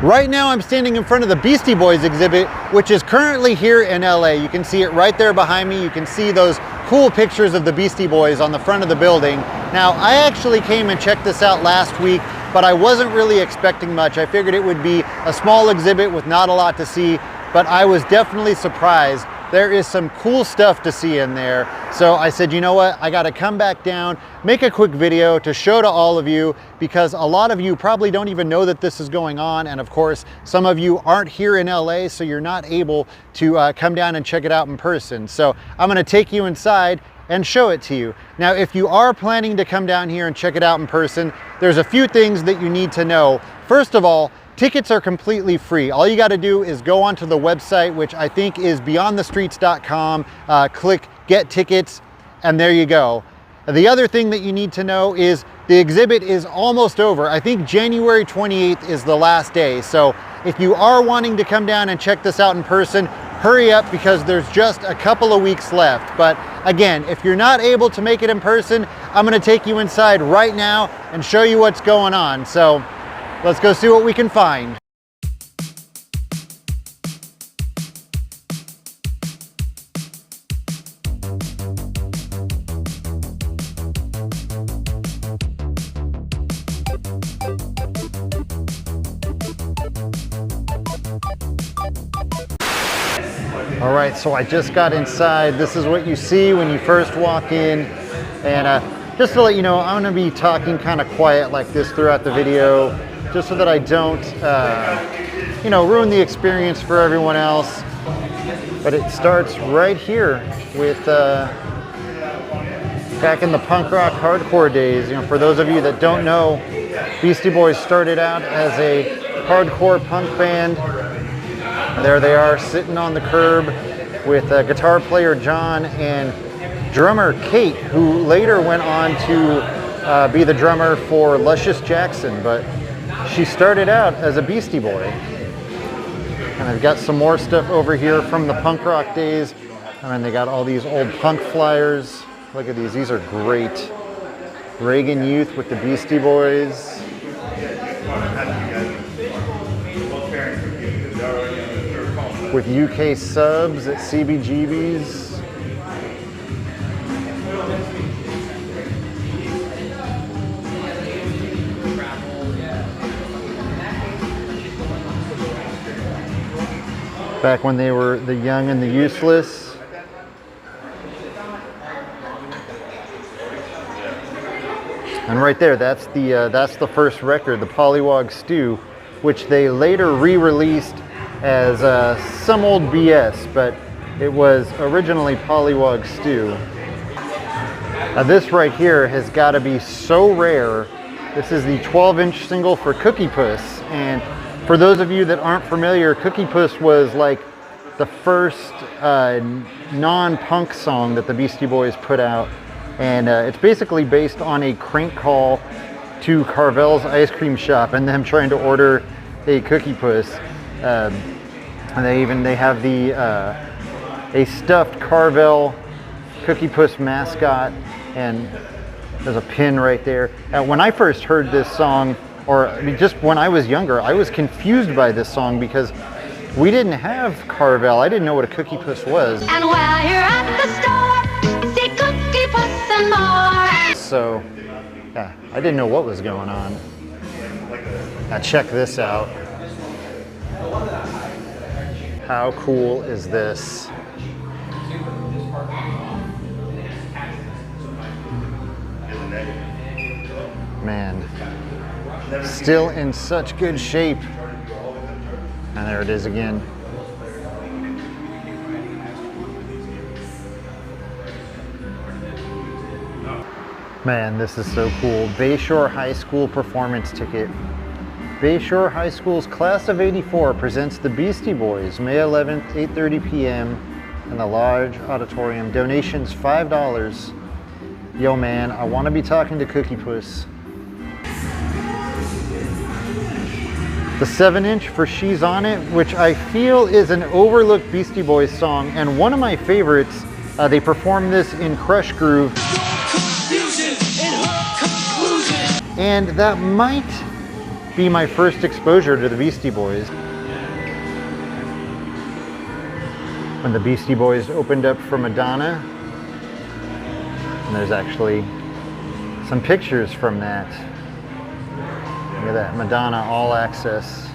Right now I'm standing in front of the Beastie Boys exhibit, which is currently here in LA. You can see it right there behind me. You can see those cool pictures of the Beastie Boys on the front of the building. Now, I actually came and checked this out last week, but I wasn't really expecting much. I figured it would be a small exhibit with not a lot to see, but I was definitely surprised. There is some cool stuff to see in there. So I said, you know what? I gotta come back down, make a quick video to show to all of you, because a lot of you probably don't even know that this is going on. And of course, some of you aren't here in LA, so you're not able to come down and check it out in person. So I'm gonna take you inside and show it to you. Now, if you are planning to come down here and check it out in person, there's a few things that you need to know. First of all, tickets are completely free. All you got to do is go onto the website, which I think is beyondthestreets.com, click get tickets, and there you go. The other thing that you need to know is the exhibit is almost over. I think January 28th is the last day. So if you are wanting to come down and check this out in person, hurry up, because there's just a couple of weeks left. But again, if you're not able to make it in person, I'm going to take you inside right now and show you what's going on. So let's go see what we can find. All right, so I just got inside. This is what you see when you first walk in. And just to let you know, I'm gonna be talking kind of quiet like this throughout the video, just so that I don't, you know, ruin the experience for everyone else. But it starts right here with back in the punk rock hardcore days. You know, for those of you that don't know, Beastie Boys started out as a hardcore punk band. There they are sitting on the curb with guitar player John and drummer Kate, who later went on to be the drummer for Luscious Jackson, but she started out as a Beastie Boy. And I've got some more stuff over here from the punk rock days. I mean, they got all these old punk flyers. Look at these are great. Reagan Youth with the Beastie Boys. With UK subs at CBGB's. Back when they were the Young and the Useless. And right there, that's the first record, the Pollywog Stew, which they later re-released as Some Old BS, but it was originally Pollywog Stew. This right here has got to be so rare. This is the 12-inch single for Cookie Puss, and for those of you that aren't familiar, Cookie Puss was like the first non-punk song that the Beastie Boys put out, and it's basically based on a crank call to Carvel's ice cream shop and them trying to order a Cookie Puss. And they have the a stuffed Carvel Cookie Puss mascot, and there's a pin right there. When I first heard this song, or I mean, just when I was younger, I was confused by this song because we didn't have Carvel. I didn't know what a Cookie Puss was. And while you're at the store, see Cookie Puss and more. So, yeah, I didn't know what was going on. Now check this out. How cool is this? Man, still in such good shape. And there it is again. Man, this is so cool. Bayshore High School performance ticket. Bayshore High School's Class of '84 presents the Beastie Boys, May 11th, 8:30 p.m. in the large auditorium. Donations $5. Yo man, I want to be talking to Cookie Puss. The 7-inch for She's On It, which I feel is an overlooked Beastie Boys song, and one of my favorites. They performed this in Crush Groove. And that might be my first exposure to the Beastie Boys. When the Beastie Boys opened up for Madonna, and there's actually some pictures from that. Look at that, Madonna All Access.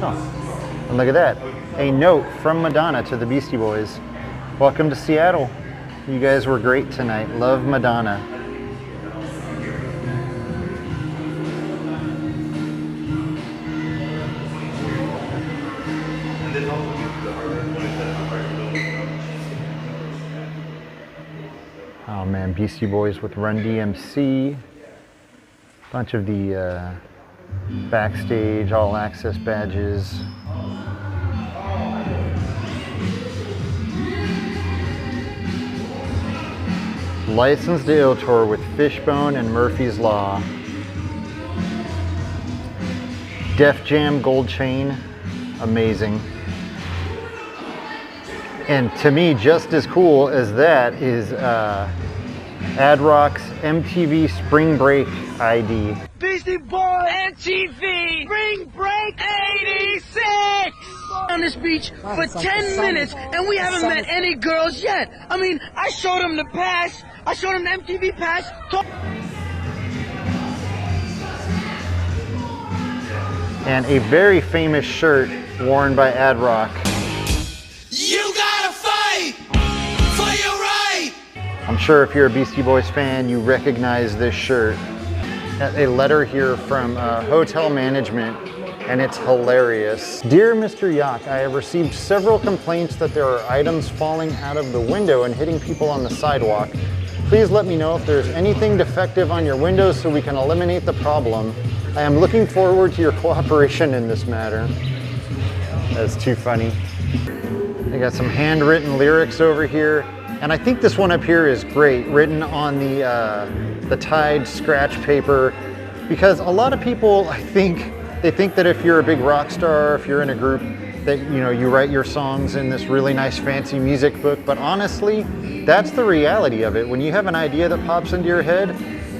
Oh, and look at that, a note from Madonna to the Beastie Boys. Welcome to Seattle. You guys were great tonight. Love, Madonna. Oh man, Beastie Boys with Run DMC. Bunch of the backstage all access badges. Licensed to Ill Tour with Fishbone and Murphy's Law. Def Jam gold chain, amazing. And to me, just as cool as that is Ad Rock's MTV Spring Break ID. Beastie Boys MTV Spring Break 86! On this beach for 10 minutes and we haven't met any girls yet. I mean, I showed them the pass. I showed them the MTV pass. And a very famous shirt worn by Ad Rock. You gotta fight for your right. I'm sure if you're a Beastie Boys fan, you recognize this shirt. A letter here from hotel management, and it's hilarious. Dear Mr. Yauch, I have received several complaints that there are items falling out of the window and hitting people on the sidewalk. Please let me know if there's anything defective on your windows so we can eliminate the problem. I am looking forward to your cooperation in this matter. That's too funny. I got some handwritten lyrics over here, and I think this one up here is great, written on the Tide scratch paper, because a lot of people, I think, they think that if you're a big rock star, if you're in a group, that you write your songs in this really nice fancy music book, but honestly, that's the reality of it. When you have an idea that pops into your head,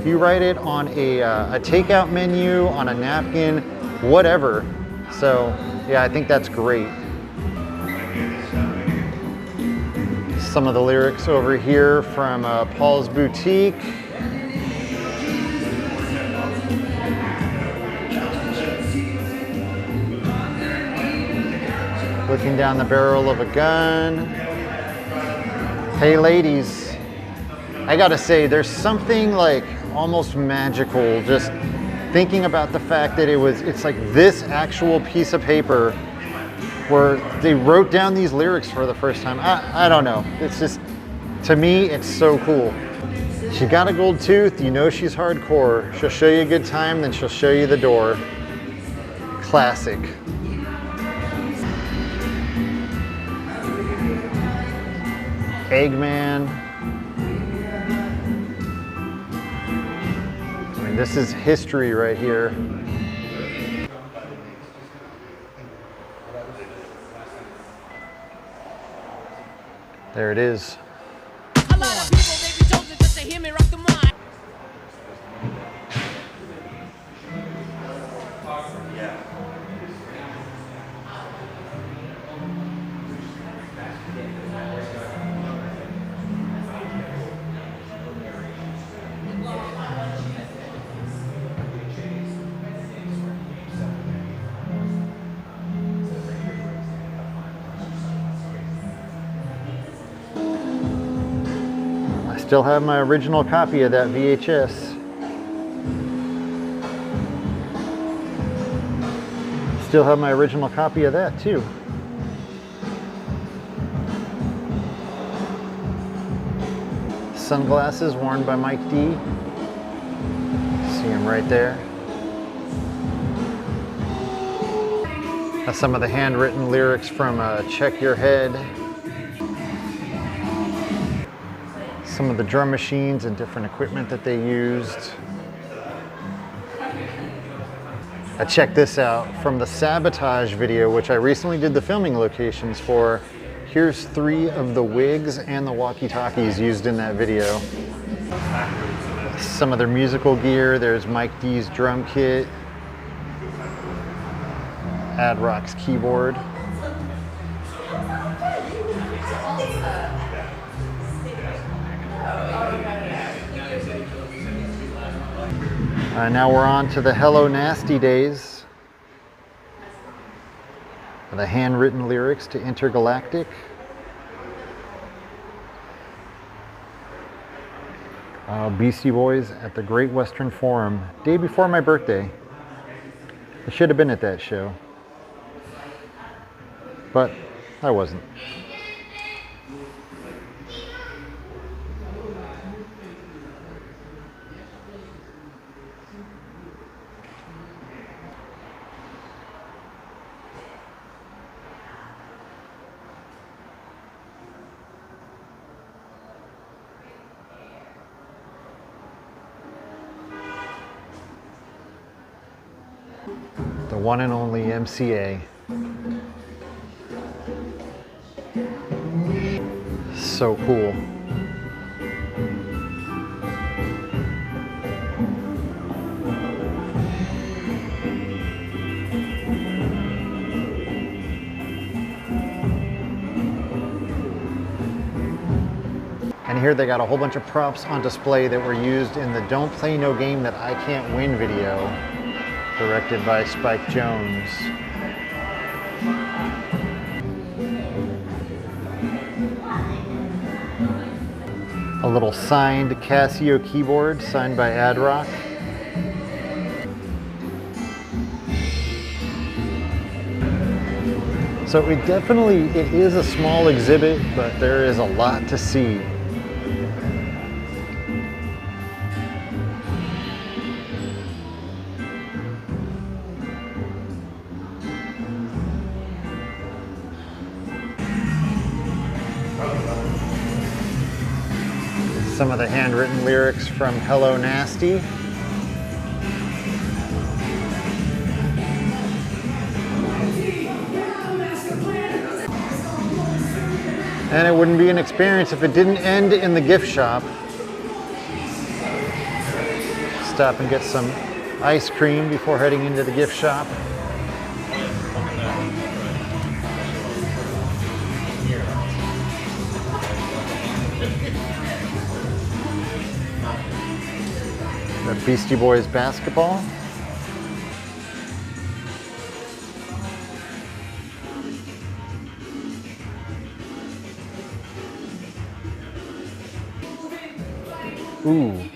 you write it on a takeout menu, on a napkin, whatever. So yeah, I think that's great. Some of the lyrics over here from Paul's Boutique. Looking down the barrel of a gun. Hey ladies, I gotta say, there's something like almost magical just thinking about the fact that it's like this actual piece of paper where they wrote down these lyrics for the first time. I don't know, it's just, to me, it's so cool. She got a gold tooth, you know she's hardcore. She'll show you a good time, then she'll show you the door. Classic. Eggman. I mean, this is history right here. There it is. A lot of people may be chosen just to hear me rock the mic. Still have my original copy of that VHS. Still have my original copy of that too. Sunglasses worn by Mike D. See him right there. That's some of the handwritten lyrics from Check Your Head. Some of the drum machines and different equipment that they used. Check this out from the Sabotage video, which I recently did the filming locations for. Here's 3 of the wigs and the walkie-talkies used in that video. Some of their musical gear. There's Mike D's drum kit. Ad Rock's keyboard. Now we're on to the Hello Nasty Days. The handwritten lyrics to Intergalactic. Beastie Boys at the Great Western Forum, day before my birthday. I should have been at that show, but I wasn't. The one and only MCA. So cool. And here they got a whole bunch of props on display that were used in the Don't Play No Game That I Can't Win video, directed by Spike Jonze. A little signed Casio keyboard, signed by Ad Rock. So it is a small exhibit, but there is a lot to see. Some of the handwritten lyrics from Hello Nasty. And it wouldn't be an experience if it didn't end in the gift shop. Stop and get some ice cream before heading into the gift shop. The Beastie Boys basketball. Ooh.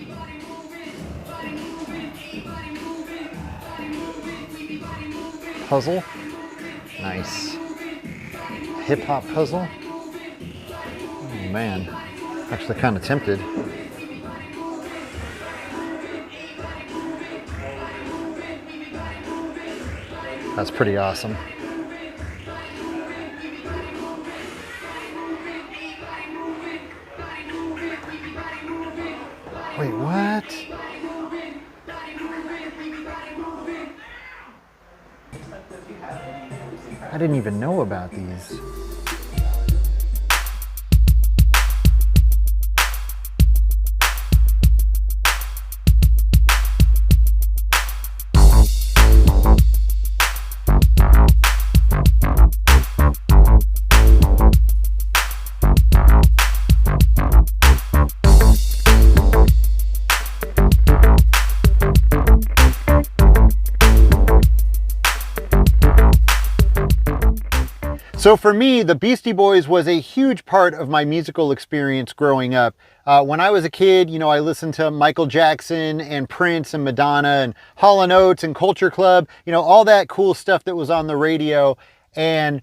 Puzzle. Nice. Hip hop puzzle. Oh man. Actually kind of tempted. That's pretty awesome. Wait, what? I didn't even know about these. So for me, the Beastie Boys was a huge part of my musical experience growing up. When I was a kid, you know, I listened to Michael Jackson and Prince and Madonna and Hall & Oates and Culture Club, you know, all that cool stuff that was on the radio. And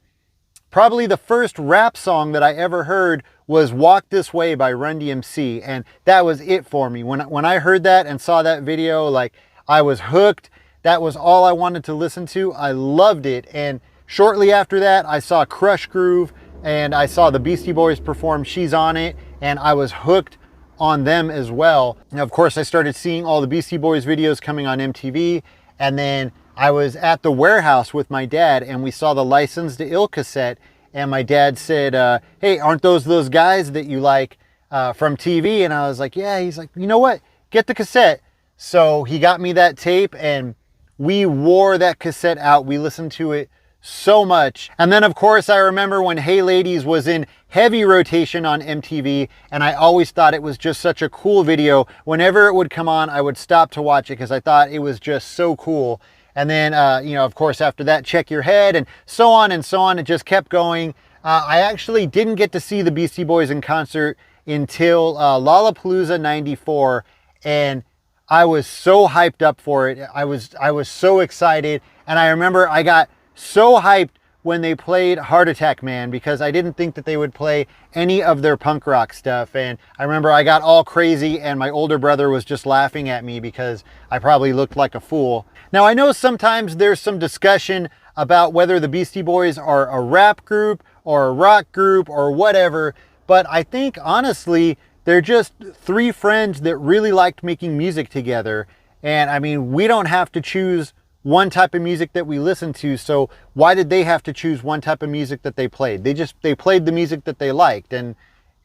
probably the first rap song that I ever heard was Walk This Way by Run DMC. And that was it for me. When I heard that and saw that video, like, I was hooked. That was all I wanted to listen to. I loved it. And shortly after that, I saw Crush Groove and I saw the Beastie Boys perform She's On It, and I was hooked on them as well. And of course, I started seeing all the Beastie Boys videos coming on MTV, and then I was at the warehouse with my dad and we saw the License to Ill cassette, and my dad said, hey, aren't those guys that you like from TV? And I was like, yeah. He's like, you know what? get the cassette. So he got me that tape and we wore that cassette out. We listened to it so much. And then of course I remember when Hey Ladies was in heavy rotation on MTV, and I always thought it was just such a cool video. Whenever it would come on, I would stop to watch it because I thought it was just so cool. And then, you know, of course after that, Check Your Head, and so on and so on. It just kept going. I actually didn't get to see the Beastie Boys in concert until Lollapalooza 94, and I was so hyped up for it. I was so excited, and I remember I got so hyped when they played Heart Attack Man because I didn't think that they would play any of their punk rock stuff. And I remember I got all crazy and my older brother was just laughing at me because I probably looked like a fool. Now I know sometimes there's some discussion about whether the Beastie Boys are a rap group or a rock group or whatever, but I think honestly they're just three friends that really liked making music together. And I mean, we don't have to choose one type of music that we listen to, so why did they have to choose one type of music that they played? They played the music that they liked, and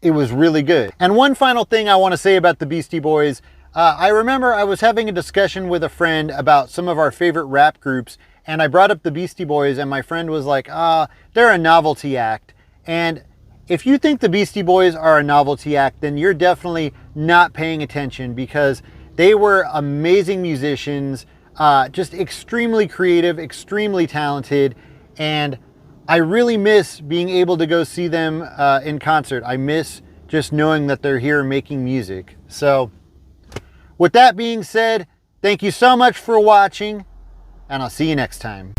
it was really good. And one final thing I want to say about the Beastie Boys, I remember I was having a discussion with a friend about some of our favorite rap groups, and I brought up the Beastie Boys, and my friend was like, they're a novelty act. And if you think the Beastie Boys are a novelty act, then you're definitely not paying attention, because they were amazing musicians, just extremely creative, extremely talented, and I really miss being able to go see them in concert. I miss just knowing that they're here making music. So with that being said, thank you so much for watching, and I'll see you next time.